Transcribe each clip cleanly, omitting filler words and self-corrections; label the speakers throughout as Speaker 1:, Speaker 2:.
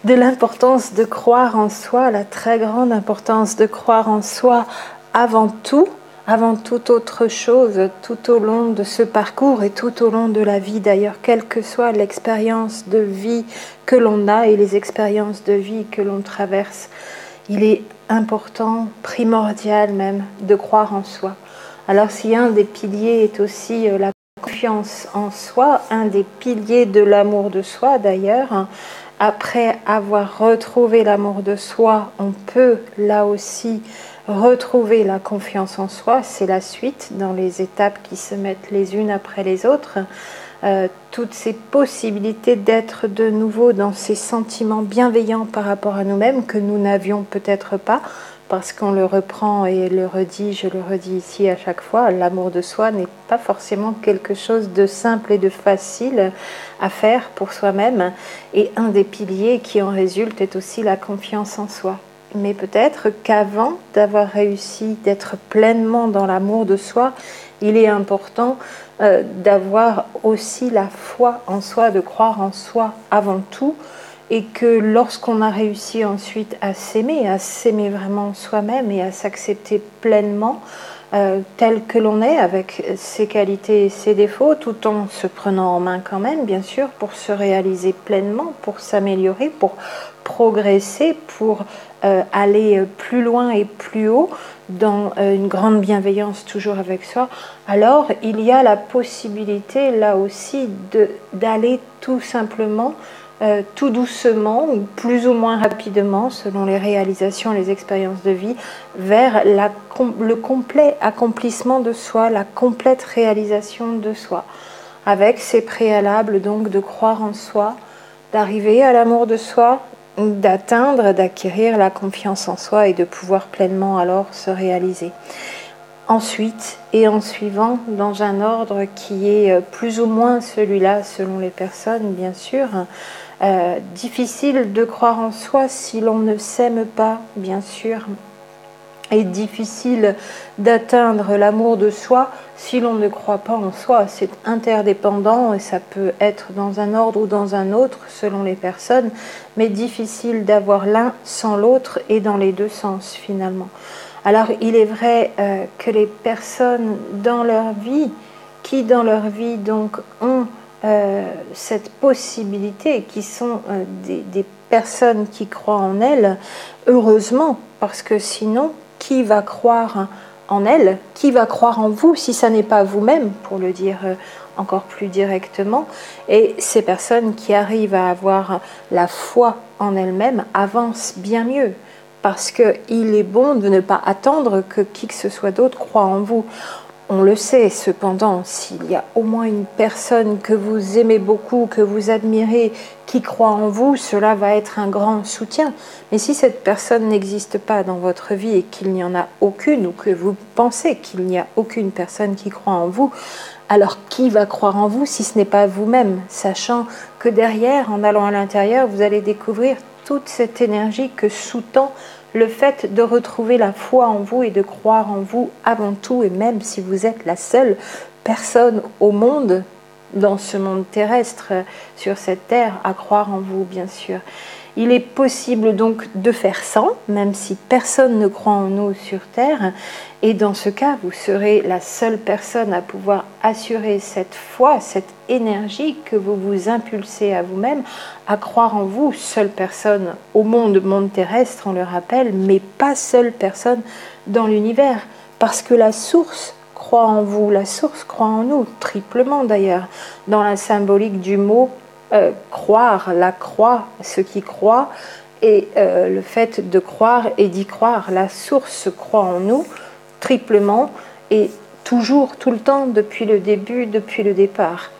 Speaker 1: de l'importance de croire en soi, la très grande importance de croire en soi avant tout, avant toute autre chose, tout au long de ce parcours et tout au long de la vie d'ailleurs, quelle que soit l'expérience de vie que l'on a et les expériences de vie que l'on traverse. Il est important, primordial même, de croire en soi. Alors si un des piliers est aussi la confiance en soi, un des piliers de l'amour de soi d'ailleurs, après avoir retrouvé l'amour de soi, on peut là aussi retrouver la confiance en soi. C'est la suite dans les étapes qui se mettent les unes après les autres. Toutes ces possibilités d'être de nouveau dans ces sentiments bienveillants par rapport à nous-mêmes que nous n'avions peut-être pas, parce qu'on le reprend et le redit, je le redis ici à chaque fois, l'amour de soi n'est pas forcément quelque chose de simple et de facile à faire pour soi-même, et un des piliers qui en résulte est aussi la confiance en soi. Mais peut-être qu'avant d'avoir réussi d'être pleinement dans l'amour de soi, il est important d'avoir aussi la foi en soi, de croire en soi avant tout, et que lorsqu'on a réussi ensuite à s'aimer vraiment soi-même et à s'accepter pleinement tel que l'on est, avec ses qualités et ses défauts, tout en se prenant en main quand même, bien sûr, pour se réaliser pleinement, pour s'améliorer, pour progresser, pour aller plus loin et plus haut dans une grande bienveillance toujours avec soi, alors il y a la possibilité là aussi d'aller tout simplement tout doucement ou plus ou moins rapidement selon les réalisations, les expériences de vie, vers le complet accomplissement de soi, la complète réalisation de soi, avec ces préalables donc de croire en soi, d'arriver à l'amour de soi, d'atteindre, d'acquérir la confiance en soi et de pouvoir pleinement alors se réaliser. Ensuite, et en suivant, dans un ordre qui est plus ou moins celui-là selon les personnes, bien sûr, difficile de croire en soi si l'on ne s'aime pas, bien sûr, et difficile d'atteindre l'amour de soi si l'on ne croit pas en soi. C'est interdépendant et ça peut être dans un ordre ou dans un autre selon les personnes, mais difficile d'avoir l'un sans l'autre et dans les deux sens finalement. Alors il est vrai que les personnes dans leur vie, qui dans leur vie donc ont cette possibilité, qui sont des personnes qui croient en elles, heureusement, parce que sinon, qui va croire en elles? Qui va croire en vous si ça n'est pas vous-même, pour le dire encore plus directement? Et ces personnes qui arrivent à avoir la foi en elles-mêmes avancent bien mieux, parce qu'il est bon de ne pas attendre que qui que ce soit d'autre croie en vous. On le sait, cependant, s'il y a au moins une personne que vous aimez beaucoup, que vous admirez, qui croit en vous, cela va être un grand soutien. Mais si cette personne n'existe pas dans votre vie et qu'il n'y en a aucune, ou que vous pensez qu'il n'y a aucune personne qui croit en vous, alors qui va croire en vous si ce n'est pas vous-même, sachant que derrière, en allant à l'intérieur, vous allez découvrir toute cette énergie que sous-tend le fait de retrouver la foi en vous et de croire en vous avant tout, et même si vous êtes la seule personne au monde, dans ce monde terrestre, sur cette terre, à croire en vous, bien sûr. Il est possible donc de faire sans, même si personne ne croit en nous sur Terre, et dans ce cas, vous serez la seule personne à pouvoir assurer cette foi, cette énergie que vous vous impulsez à vous-même, à croire en vous, seule personne au monde terrestre, on le rappelle, mais pas seule personne dans l'univers, parce que la source croit en vous, la source croit en nous, triplement d'ailleurs, dans la symbolique du mot croire, la croix, ce qui croit, et le fait de croire et d'y croire. La source croit en nous triplement et toujours, tout le temps, depuis le début, depuis le départ.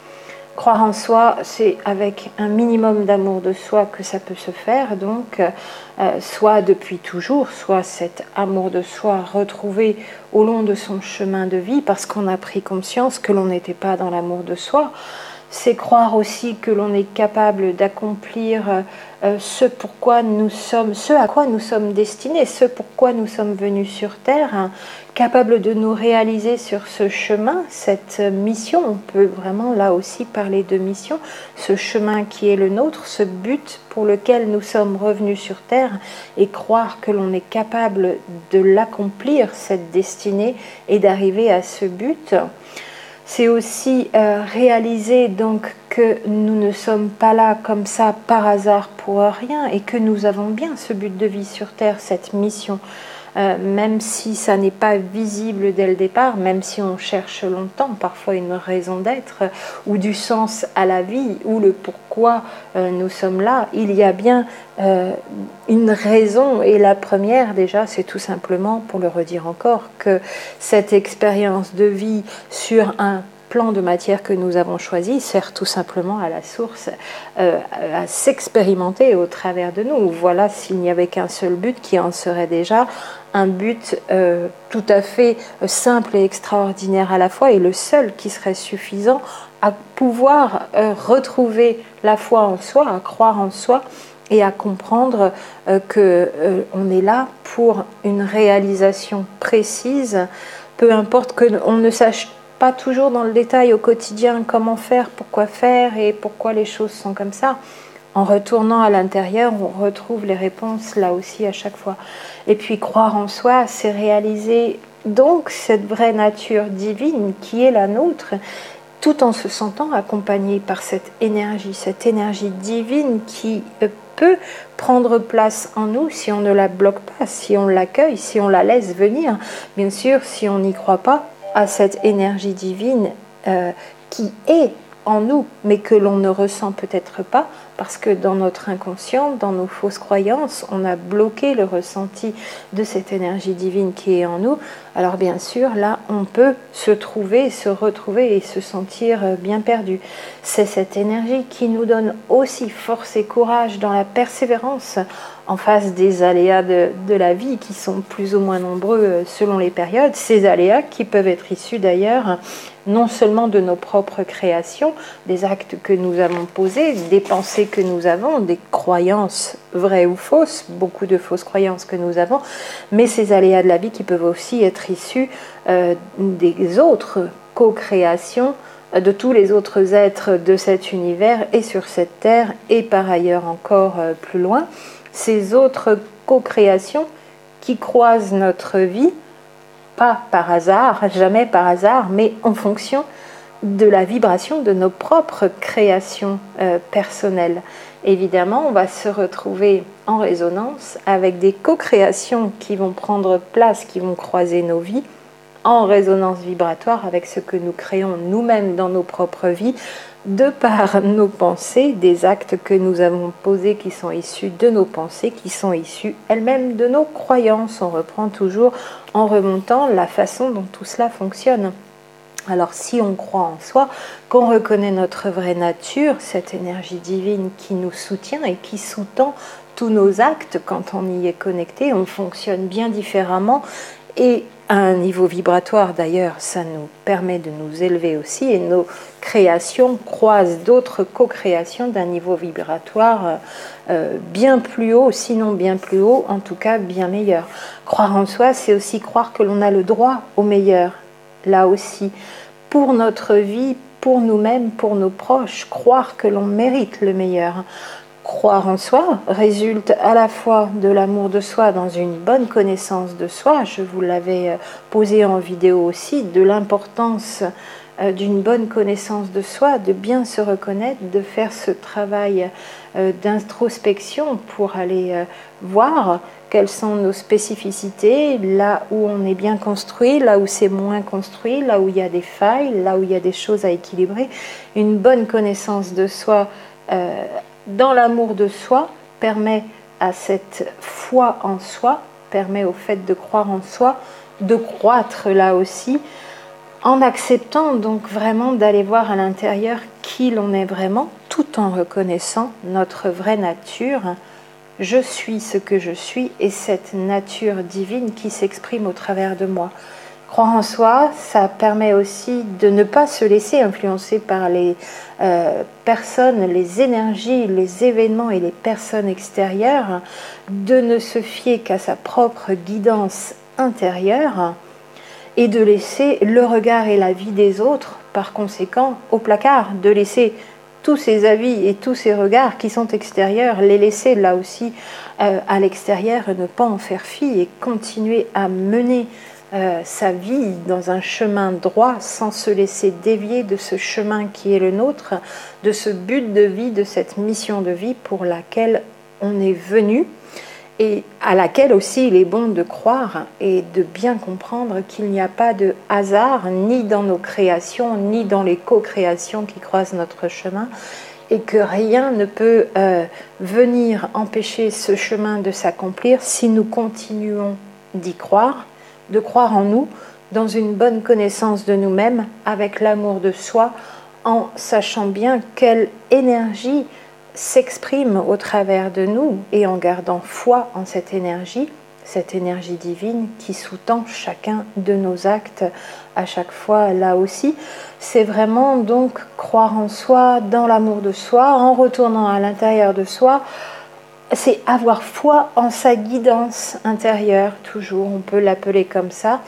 Speaker 1: Croire en soi, c'est avec un minimum d'amour de soi que ça peut se faire, donc soit depuis toujours, soit cet amour de soi retrouvé au long de son chemin de vie, parce qu'on a pris conscience que l'on n'était pas dans l'amour de soi, c'est croire aussi que l'on est capable d'accomplir ce à quoi nous sommes destinés, ce pourquoi nous sommes venus sur Terre, hein, capable de nous réaliser sur ce chemin, cette mission. On peut vraiment là aussi parler de mission, ce chemin qui est le nôtre, ce but pour lequel nous sommes revenus sur Terre, et croire que l'on est capable de l'accomplir, cette destinée, et d'arriver à ce but. C'est aussi réaliser donc que nous ne sommes pas là comme ça par hasard pour rien, et que nous avons bien ce but de vie sur Terre, cette mission. Même si ça n'est pas visible dès le départ, même si on cherche longtemps parfois une raison d'être ou du sens à la vie ou le pourquoi nous sommes là, il y a bien une raison, et la première déjà c'est tout simplement, pour le redire encore, que cette expérience de vie sur un plan de matière que nous avons choisi sert tout simplement à la source à s'expérimenter au travers de nous. Voilà, s'il n'y avait qu'un seul but, qui en serait déjà un but tout à fait simple et extraordinaire à la fois, et le seul qui serait suffisant à pouvoir retrouver la foi en soi, à croire en soi, et à comprendre qu'on est là pour une réalisation précise, peu importe qu'on ne sache pas toujours dans le détail au quotidien comment faire, pourquoi faire et pourquoi les choses sont comme ça. En retournant à l'intérieur, on retrouve les réponses là aussi à chaque fois. Et puis croire en soi, c'est réaliser donc cette vraie nature divine qui est la nôtre, tout en se sentant accompagné par cette énergie divine qui peut prendre place en nous si on ne la bloque pas, si on l'accueille, si on la laisse venir. Bien sûr, si on n'y croit pas à cette énergie divine qui est en nous, mais que l'on ne ressent peut-être pas, parce que dans notre inconscient, dans nos fausses croyances, on a bloqué le ressenti de cette énergie divine qui est en nous. Alors bien sûr, là, on peut se trouver, se retrouver et se sentir bien perdu. C'est cette énergie qui nous donne aussi force et courage dans la persévérance en face des aléas de la vie, qui sont plus ou moins nombreux selon les périodes. Ces aléas qui peuvent être issus d'ailleurs non seulement de nos propres créations, des actes que nous avons posés, des pensées que nous avons, des croyances vraies ou fausses, beaucoup de fausses croyances que nous avons, mais ces aléas de la vie qui peuvent aussi être issus des autres co-créations de tous les autres êtres de cet univers et sur cette terre, et par ailleurs encore plus loin. Ces autres co-créations qui croisent notre vie, pas par hasard, jamais par hasard, mais en fonction de la vibration de nos propres créations personnelles. Évidemment, on va se retrouver en résonance avec des co-créations qui vont prendre place, qui vont croiser nos vies, en résonance vibratoire avec ce que nous créons nous-mêmes dans nos propres vies, de par nos pensées, des actes que nous avons posés qui sont issus de nos pensées, qui sont issus elles-mêmes de nos croyances. On reprend toujours en remontant la façon dont tout cela fonctionne. Alors si on croit en soi, qu'on reconnaît notre vraie nature, cette énergie divine qui nous soutient et qui sous-tend tous nos actes, quand on y est connecté, on fonctionne bien différemment, et à un niveau vibratoire d'ailleurs, ça nous permet de nous élever aussi, et nos créations croisent d'autres co-créations d'un niveau vibratoire bien plus haut, sinon bien plus haut, en tout cas bien meilleur. Croire en soi, c'est aussi croire que l'on a le droit au meilleur, là aussi, pour notre vie, pour nous-mêmes, pour nos proches, croire que l'on mérite le meilleur. Croire en soi résulte à la fois de l'amour de soi dans une bonne connaissance de soi, je vous l'avais posé en vidéo aussi, de l'importance d'une bonne connaissance de soi, de bien se reconnaître, de faire ce travail d'introspection pour aller voir quelles sont nos spécificités, là où on est bien construit, là où c'est moins construit, là où il y a des failles, là où il y a des choses à équilibrer. Une bonne connaissance de soi dans l'amour de soi permet à cette foi en soi, permet au fait de croire en soi, de croître là aussi, en acceptant donc vraiment d'aller voir à l'intérieur qui l'on est vraiment, tout en reconnaissant notre vraie nature. Je suis ce que je suis, et cette nature divine qui s'exprime au travers de moi. Croire en soi, ça permet aussi de ne pas se laisser influencer par les personnes, les énergies, les événements et les personnes extérieures, de ne se fier qu'à sa propre guidance intérieure et de laisser le regard et la vie des autres, par conséquent, au placard, de laisser tous ces avis et tous ces regards qui sont extérieurs, les laisser là aussi à l'extérieur et ne pas en faire fi et continuer à mener sa vie dans un chemin droit sans se laisser dévier de ce chemin qui est le nôtre, de ce but de vie, de cette mission de vie pour laquelle on est venu et à laquelle aussi il est bon de croire et de bien comprendre qu'il n'y a pas de hasard ni dans nos créations ni dans les co-créations qui croisent notre chemin et que rien ne peut venir empêcher ce chemin de s'accomplir si nous continuons d'y croire, de croire en nous, dans une bonne connaissance de nous-mêmes, avec l'amour de soi, en sachant bien quelle énergie s'exprime au travers de nous et en gardant foi en cette énergie divine qui sous-tend chacun de nos actes à chaque fois là aussi. C'est vraiment donc croire en soi, dans l'amour de soi, en retournant à l'intérieur de soi. C'est avoir foi en sa guidance intérieure, toujours, on peut l'appeler comme ça.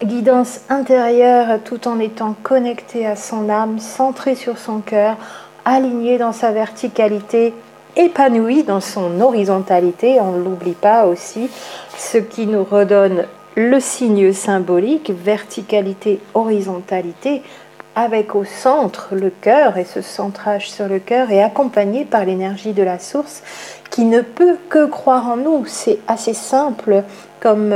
Speaker 1: Guidance intérieure tout en étant connecté à son âme, centré sur son cœur, aligné dans sa verticalité, épanoui dans son horizontalité, on ne l'oublie pas aussi, ce qui nous redonne le signe symbolique, verticalité, horizontalité, avec au centre le cœur et ce centrage sur le cœur est accompagné par l'énergie de la source qui ne peut que croire en nous. C'est assez simple comme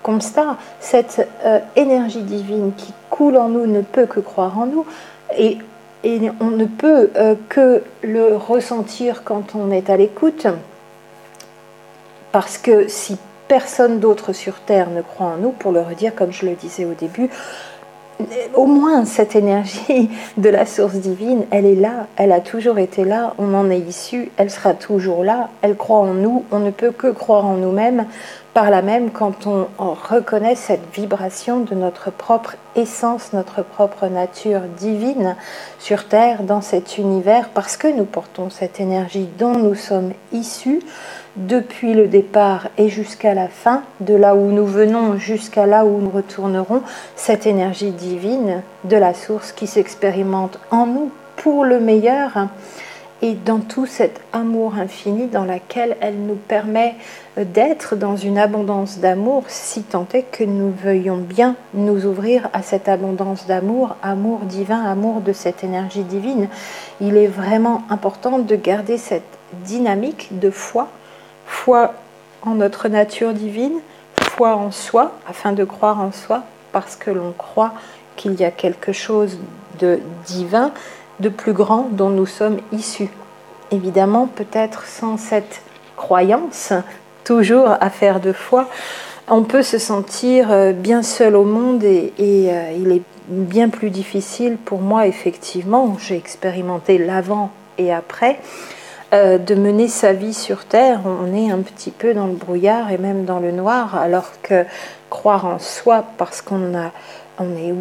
Speaker 1: constat. Cette énergie divine qui coule en nous ne peut que croire en nous et on ne peut que le ressentir quand on est à l'écoute parce que si personne d'autre sur Terre ne croit en nous, pour le redire comme je le disais au début, au moins cette énergie de la source divine, elle est là, elle a toujours été là, on en est issu, elle sera toujours là, elle croit en nous, on ne peut que croire en nous-mêmes, par là même quand on reconnaît cette vibration de notre propre essence, notre propre nature divine sur Terre, dans cet univers, parce que nous portons cette énergie dont nous sommes issus, depuis le départ et jusqu'à la fin, de là où nous venons jusqu'à là où nous retournerons, cette énergie divine de la source qui s'expérimente en nous pour le meilleur et dans tout cet amour infini dans lequel elle nous permet d'être dans une abondance d'amour, si tant est que nous veuillons bien nous ouvrir à cette abondance d'amour, amour divin, amour de cette énergie divine. Il est vraiment important de garder cette dynamique de foi en notre nature divine, foi en soi, afin de croire en soi, parce que l'on croit qu'il y a quelque chose de divin, de plus grand dont nous sommes issus. Évidemment, peut-être sans cette croyance, toujours affaire de foi, on peut se sentir bien seul au monde et il est bien plus difficile pour moi, effectivement, j'ai expérimenté l'avant et après, de mener sa vie sur Terre. On est un petit peu dans le brouillard et même dans le noir, alors que croire en soi parce on est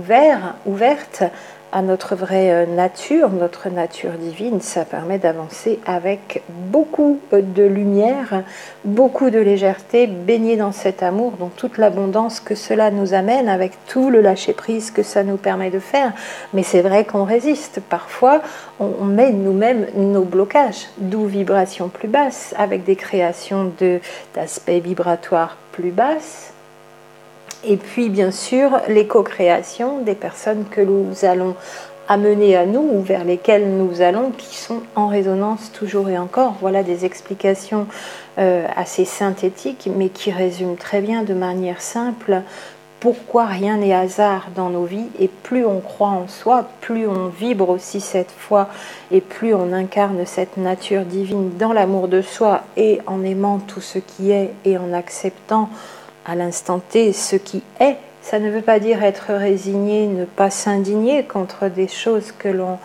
Speaker 1: ouverte à notre vraie nature, notre nature divine, ça permet d'avancer avec beaucoup de lumière, beaucoup de légèreté, baigné dans cet amour, dans toute l'abondance que cela nous amène, avec tout le lâcher-prise que ça nous permet de faire. Mais c'est vrai qu'on résiste. Parfois, on met nous-mêmes nos blocages, d'où vibrations plus basses, avec des créations d'aspects vibratoires plus basses. Et puis, bien sûr, les co-créations des personnes que nous allons amener à nous ou vers lesquelles nous allons, qui sont en résonance toujours et encore. Voilà des explications assez synthétiques, mais qui résument très bien de manière simple pourquoi rien n'est hasard dans nos vies. Et plus on croit en soi, plus on vibre aussi cette foi et plus on incarne cette nature divine dans l'amour de soi et en aimant tout ce qui est et en acceptant à l'instant T ce qui est. Ça ne veut pas dire être résigné, ne pas s'indigner contre des choses que l'on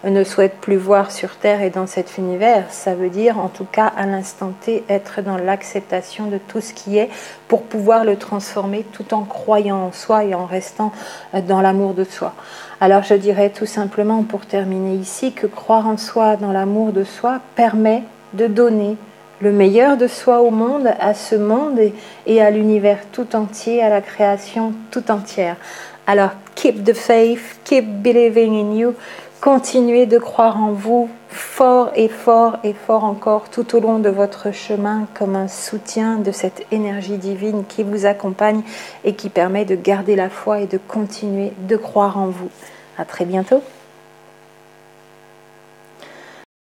Speaker 1: ne souhaite plus voir sur Terre et dans cet univers. Ça veut dire, en tout cas, à l'instant T, être dans l'acceptation de tout ce qui est pour pouvoir le transformer tout en croyant en soi et en restant dans l'amour de soi. Alors je dirais tout simplement, pour terminer ici, que croire en soi, dans l'amour de soi, permet de donner le meilleur de soi au monde, à ce monde et à l'univers tout entier, à la création tout entière. Alors, keep the faith, keep believing in you, continuez de croire en vous fort et fort et fort encore tout au long de votre chemin comme un soutien de cette énergie divine qui vous accompagne et qui permet de garder la foi et de continuer de croire en vous. À très bientôt.